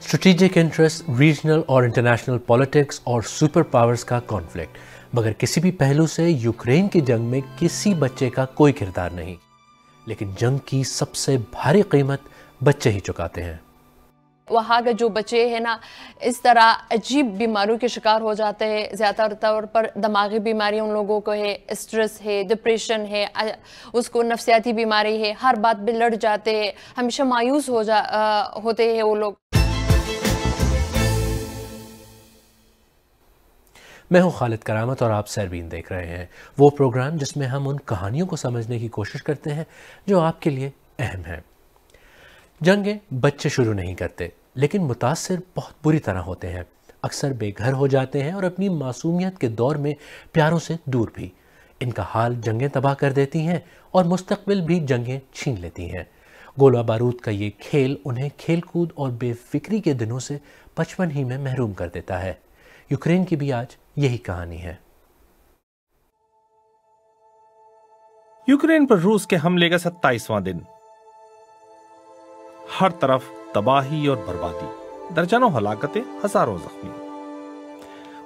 Strategic interest, regional और international politics और super powers का कॉन्फ्लिक्ट, मगर किसी भी पहलू से यूक्रेन की जंग में किसी बच्चे का कोई किरदार नहीं। लेकिन जंग की सबसे भारी कीमत बच्चे ही चुकाते हैं। वहाँ के जो बच्चे हैं ना, इस तरह अजीब बीमारियों के शिकार हो जाते हैं। ज़्यादातर तौर पर दिमागी बीमारी उन लोगों को है, स्ट्रेस है, डिप्रेशन है, उसको नफ्सियाती बीमारी है, हर बात पे लड़ जाते हैं, हमेशा मायूस होते हैं वो लोग। मैं हूं खालिद करामत और आप सरबीन देख रहे हैं, वो प्रोग्राम जिसमें हम उन कहानियों को समझने की कोशिश करते हैं जो आपके लिए अहम हैं। जंगें बच्चे शुरू नहीं करते, लेकिन मुतासिर बहुत बुरी तरह होते हैं। अक्सर बेघर हो जाते हैं और अपनी मासूमियत के दौर में प्यारों से दूर भी। इनका हाल जंगें तबाह कर देती हैं और मुस्तकबिल भी जंगें छीन लेती हैं। गोला बारूद का ये खेल उन्हें खेलकूद और बेफिक्री के दिनों से बचपन ही में महरूम कर देता है। यूक्रेन की भी आज यही कहानी है। यूक्रेन पर रूस के हमले का 27वां दिन। हर तरफ तबाही और बर्बादी, दर्जनों हलाकतें, हजारों जख्मी।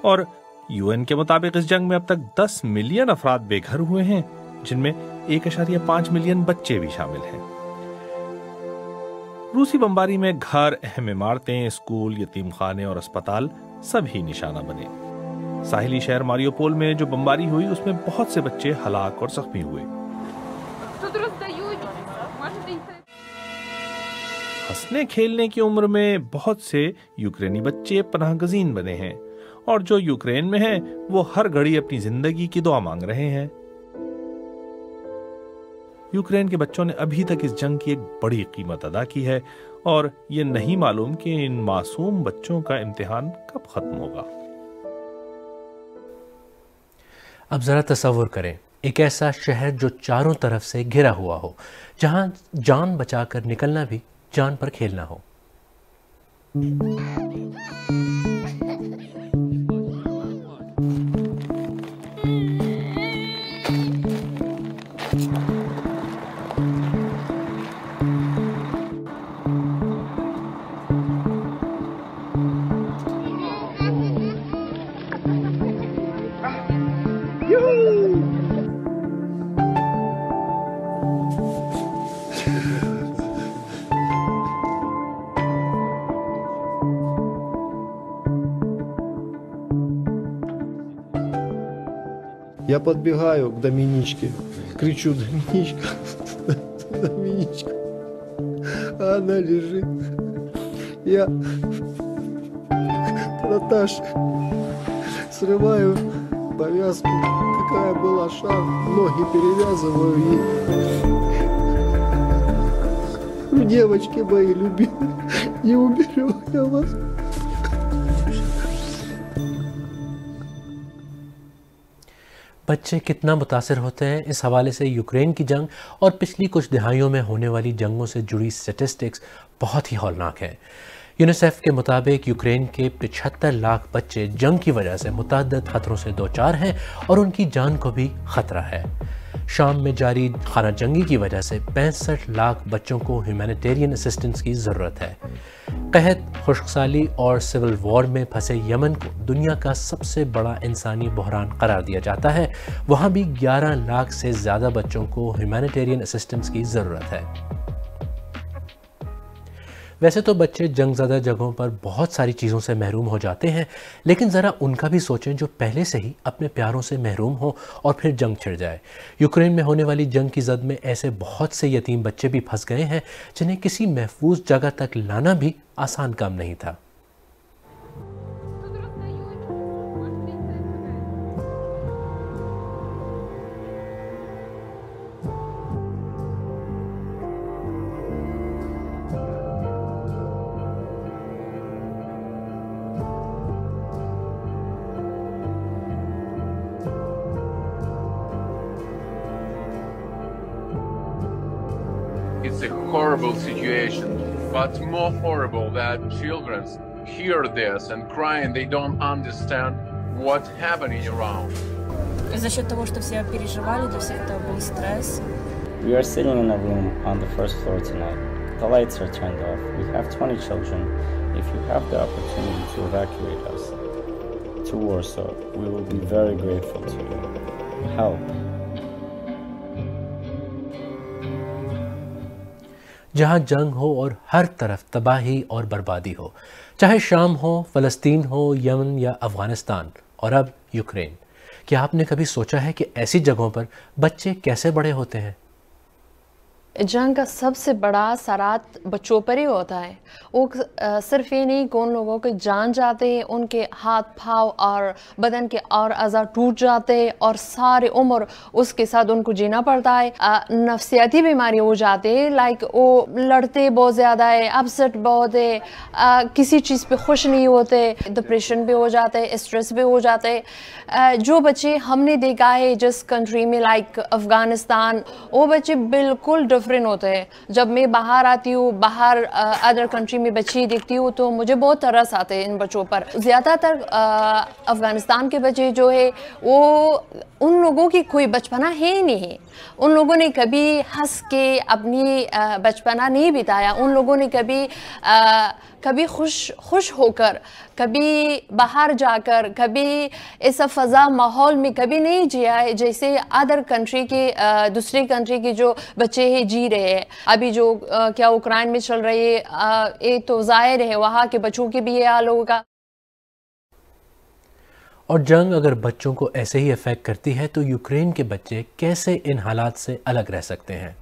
और यूएन के मुताबिक इस जंग में अब तक 10 मिलियन अफराद बेघर हुए हैं, जिनमें 1.5 मिलियन बच्चे भी शामिल हैं। रूसी बमबारी में घर, अहम इमारतें, स्कूल, यतीम खाने और अस्पताल सभी निशाना बने। साहिली शहर मारियोपोल में जो बमबारी हुई उसमें बहुत से बच्चे हलाक और जख्मी हुए। हंसने खेलने की उम्र में बहुत से यूक्रेनी बच्चे पनाहगजीन बने हैं और जो यूक्रेन में हैं वो हर घड़ी अपनी जिंदगी की दुआ मांग रहे हैं। यूक्रेन के बच्चों ने अभी तक इस जंग की एक बड़ी कीमत अदा की है और ये नहीं मालूम कि इन मासूम बच्चों का इम्तिहान कब खत्म होगा। अब जरा तसव्वुर करें, एक ऐसा शहर जो चारों तरफ से घिरा हुआ हो, जहां जान बचाकर निकलना भी जान पर खेलना हो। Я подбегаю к Доминичке, кричу: Доминичка, Доминичка, а она лежит. Я Наташа срываю повязку, какая была, шар, ноги перевязываю ей. Девочки мои любимые, не уберу я вас. बच्चे कितना मुतासिर होते हैं, इस हवाले से यूक्रेन की जंग और पिछली कुछ दिहाइयों में होने वाली जंगों से जुड़ी स्टैटिस्टिक्स बहुत ही हौलनाक हैं। यूनिसेफ के मुताबिक यूक्रेन के 75 लाख बच्चे जंग की वजह से मुतअद्दिद खतरों से दोचार हैं और उनकी जान को भी खतरा है। शाम में जारी खाना जंगी की वजह से 65 लाख बच्चों को ह्यूमैनिटेरियन असिस्टेंस की ज़रूरत है। कहत, खुश्कसाली और सिविल वॉर में फंसे यमन को दुनिया का सबसे बड़ा इंसानी बहरान करार दिया जाता है। वहाँ भी 11 लाख से ज़्यादा बच्चों को ह्यूमैनिटेरियन असिस्टेंस की ज़रूरत है। वैसे तो बच्चे जंगज़दा जगहों पर बहुत सारी चीज़ों से महरूम हो जाते हैं, लेकिन ज़रा उनका भी सोचें जो पहले से ही अपने प्यारों से महरूम हो और फिर जंग छिड़ जाए। यूक्रेन में होने वाली जंग की जद में ऐसे बहुत से यतीम बच्चे भी फंस गए हैं जिन्हें किसी महफूज जगह तक लाना भी आसान काम नहीं था। It's a horrible situation, but more horrible that children hear this and cry and they don't understand what's happening around. За счет того, что все переживали, для всех это был стресс. We are sitting in a room on the first floor tonight. The lights are turned off. We have 20 children, if you have the opportunity to evacuate us to Warsaw, we will be very grateful to you. Help. जहां जंग हो और हर तरफ तबाही और बर्बादी हो, चाहे शाम हो, फ़लस्तीन हो, यमन या अफ़गानिस्तान और अब यूक्रेन, क्या आपने कभी सोचा है कि ऐसी जगहों पर बच्चे कैसे बड़े होते हैं? जंग का सबसे बड़ा असरात बच्चों पर ही होता है। वो सिर्फ ये नहीं कि उन लोगों के जान जाते हैं, उनके हाथ पाँव और बदन के और अज़ा टूट जाते हैं और सारी उम्र उसके साथ उनको जीना पड़ता है। नफ्सियाती बीमारी हो जाती है, लाइक वो लड़ते बहुत ज़्यादा है, अपसेट बहुत है, किसी चीज़ पे खुश नहीं होते, डिप्रेशन भी हो जाते हैं, स्ट्रेस भी हो जाते हैं। जो बच्चे हमने देखा है जिस कंट्री में लाइक अफ़गानिस्तान, वो बच्चे बिल्कुल डिफरेंट होते हैं। जब मैं बाहर आती हूँ, बाहर अदर कंट्री में बच्चे देखती हूँ तो मुझे बहुत तरस आते हैं इन बच्चों पर। ज़्यादातर अफ़गानिस्तान के बच्चे जो है वो उन लोगों की कोई बचपना है ही नहीं है। उन लोगों ने कभी हंस के अपनी बचपना नहीं बिताया। उन लोगों ने कभी खुश होकर, कभी बाहर जाकर, कभी ऐसा फ़ज़ा माहौल में कभी नहीं जिया है जैसे अदर कंट्री के दूसरी कंट्री के जो बच्चे हैं जी रहे हैं। अभी जो क्या यूक्रेन में चल रही है, ये तो ज़ाहिर है वहाँ के बच्चों के भी ये हाल होगा। और जंग अगर बच्चों को ऐसे ही अफेक्ट करती है तो यूक्रेन के बच्चे कैसे इन हालात से अलग रह सकते हैं?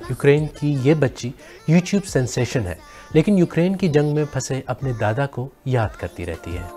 यूक्रेन की ये बच्ची यूट्यूब सेंसेशन है, लेकिन यूक्रेन की जंग में फंसे अपने दादा को याद करती रहती है।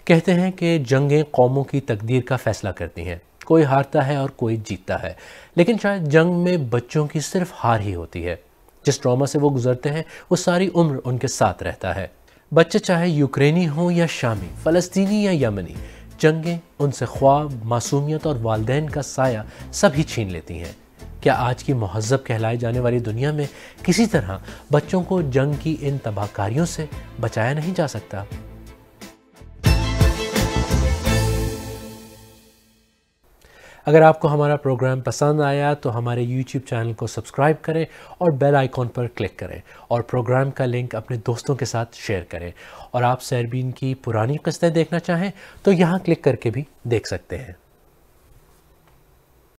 कहते हैं कि जंगें कौमों की तकदीर का फैसला करती हैं। कोई हारता है और कोई जीतता है, लेकिन शायद जंग में बच्चों की सिर्फ हार ही होती है। जिस ट्रॉमा से वो गुजरते हैं वो सारी उम्र उनके साथ रहता है। बच्चे चाहे यूक्रेनी हो या शामी, फ़लस्तीनी या यमनी, जंगें उनसे ख्वाब, मासूमियत और वालिदैन का साया सभी छीन लेती हैं। क्या आज की महज़्ज़ब कहलाई जाने वाली दुनिया में किसी तरह बच्चों को जंग की इन तबाहकारियों से बचाया नहीं जा सकता? अगर आपको हमारा प्रोग्राम पसंद आया तो हमारे YouTube चैनल को सब्सक्राइब करें और बेल आइकॉन पर क्लिक करें और प्रोग्राम का लिंक अपने दोस्तों के साथ शेयर करें। और आप सरबीन की पुरानी किस्तें देखना चाहें तो यहाँ क्लिक करके भी देख सकते हैं।